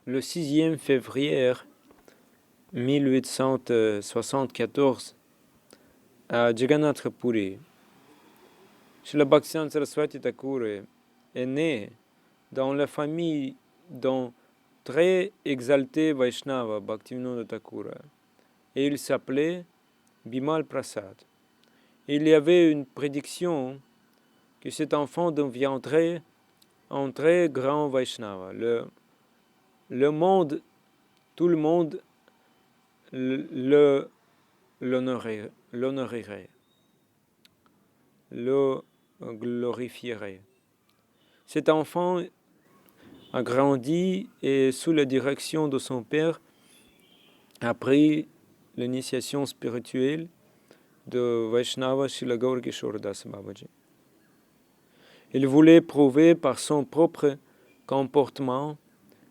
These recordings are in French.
le 6e février 1874 à Jagannath Puri. Srila Bhaktivedanta Saraswati Thakur est né dans la famille d'un très exalté Vaishnava, Bhaktivinoda Thakur, et il s'appelait Bimal Prasad. Il y avait une prédiction que cet enfant deviendrait un très grand Vaishnava. Le monde, tout le monde l'honorerait, le glorifierait. Cet enfant a grandi et sous la direction de son père a pris l'initiation spirituelle de Vaishnava Srila Gaura Kishora Das Babaji. Il voulait prouver par son propre comportement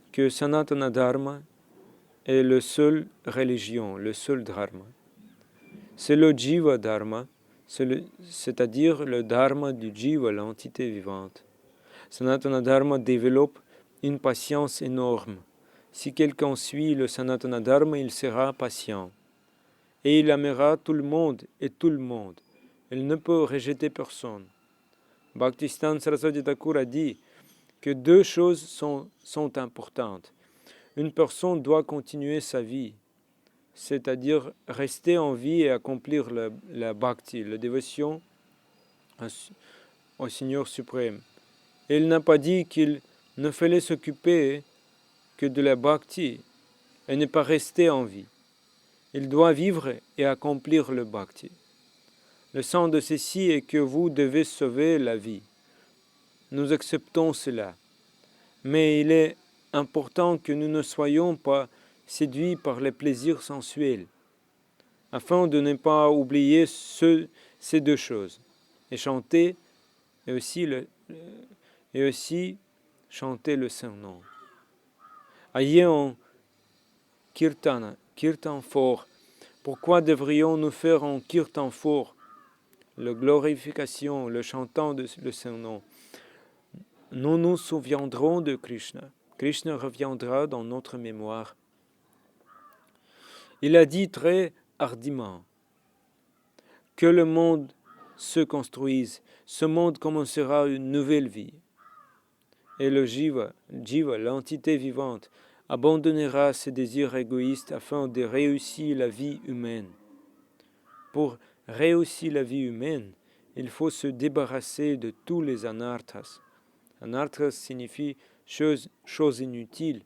que Sanatana Dharma est la seule religion, le seul dharma. C'est le Jiva Dharma, c'est-à-dire le dharma du Jiva, l'entité vivante. Sanatana Dharma développe une patience énorme. Si quelqu'un suit le Sanatana Dharma, il sera patient. Et il aimera tout le monde et tout le monde. Il ne peut rejeter personne. Bhaktisiddhanta Saraswati Thakur a dit que deux choses sont importantes. Une personne doit continuer sa vie, c'est-à-dire rester en vie et accomplir la bhakti, la dévotion au Seigneur suprême. Et il n'a pas dit qu'il ne fallait s'occuper que de la bhakti et ne pas rester en vie. Il doit vivre et accomplir le bhakti. Le sens de ceci est que vous devez sauver la vie. Nous acceptons cela. Mais il est important que nous ne soyons pas séduits par les plaisirs sensuels, afin de ne pas oublier ces deux choses, et chanter, et aussi chanter le Saint-Nom. Ayez un kirtan fort. Pourquoi devrions-nous faire un kirtan fort? La glorification, le chantant de le Saint-Nom. Nous nous souviendrons de Krishna. Krishna reviendra dans notre mémoire. Il a dit très hardiment que le monde se construise. Ce monde commencera une nouvelle vie. Et le Jiva, l'entité vivante, abandonnera ses désirs égoïstes afin de réussir la vie humaine. Pour réussir la vie humaine, il faut se débarrasser de tous les anarthas. Anarthas signifie chose inutile.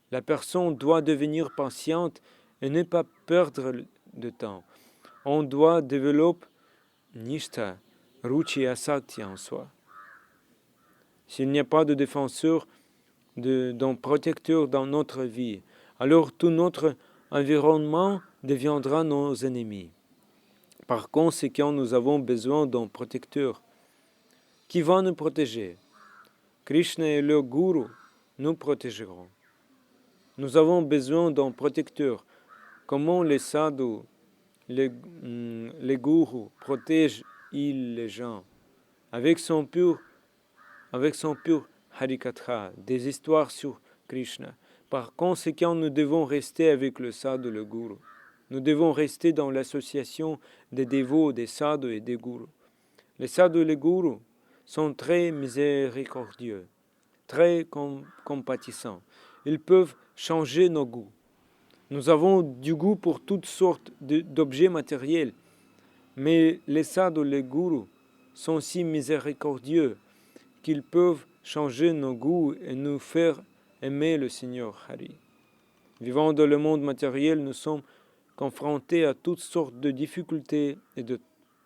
La personne doit devenir patiente et ne pas perdre de temps. On doit développer nishtha, ruchi asakti en soi. S'il n'y a pas de défenseur, d'un protecteur dans notre vie, alors tout notre environnement deviendra nos ennemis. Par conséquent, nous avons besoin d'un protecteur qui va nous protéger. Krishna et le Guru nous protégeront. Nous avons besoin d'un protecteur. Comment les sadhus, les gurus protègent-ils les gens? Avec son pur Harikatha, des histoires sur Krishna. Par conséquent, nous devons rester avec le sadhu, le guru. Nous devons rester dans l'association des dévots, des sadhus et des gurus. Les sadhus et les gurus sont très miséricordieux, très compatissants. Ils peuvent changer nos goûts. Nous avons du goût pour toutes sortes d'objets matériels, mais les sadhus, les gurus, sont si miséricordieux qu'ils peuvent changer nos goûts et nous faire aimer le Seigneur Hari. Vivant dans le monde matériel, nous sommes confrontés à toutes sortes de difficultés et de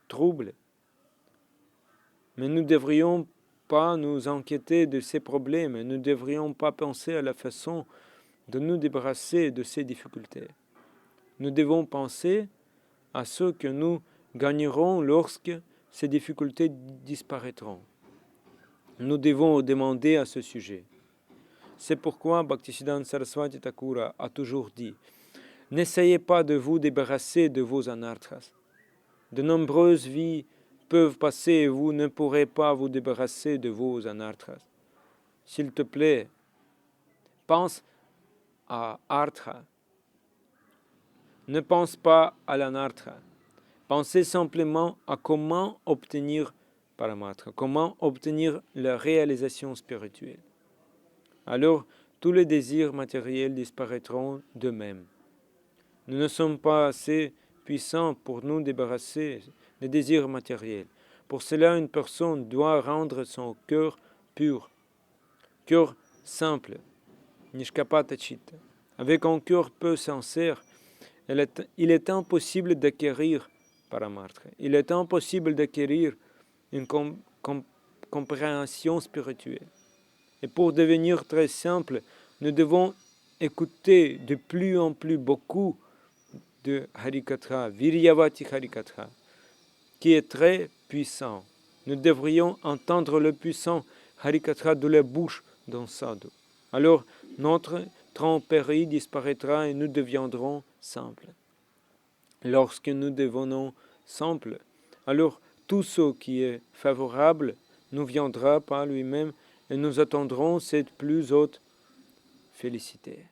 troubles. Mais nous ne devrions pas nous inquiéter de ces problèmes et nous ne devrions pas penser à la façon de nous débarrasser de ces difficultés. Nous devons penser à ce que nous gagnerons lorsque ces difficultés disparaîtront. Nous devons demander à ce sujet. C'est pourquoi Bhaktisiddhanta Saraswati Thakur a toujours dit « N'essayez pas de vous débarrasser de vos anarthas. De nombreuses vies peuvent passer et vous ne pourrez pas vous débarrasser de vos anarthas. S'il te plaît, pense à artha. Ne pense pas à l'anartha. Pensez simplement à comment obtenir paramatma, comment obtenir la réalisation spirituelle. Alors, tous les désirs matériels disparaîtront d'eux-mêmes. Nous ne sommes pas assez puissants pour nous débarrasser des désirs matériels. Pour cela, une personne doit rendre son cœur pur, cœur simple, nishkapata chitta. Avec un cœur peu sincère, il est impossible d'acquérir paramartha. Il est impossible d'acquérir une compréhension spirituelle. Et pour devenir très simple, nous devons écouter de plus en plus beaucoup de Harikatha, Viryavati Harikatha, qui est très puissant. Nous devrions entendre le puissant Harikatha de la bouche d'un sadhu. Alors notre tromperie disparaîtra et nous deviendrons simples. Lorsque nous devenons simples, alors tout ce qui est favorable nous viendra par lui-même et nous attendrons cette plus haute félicité.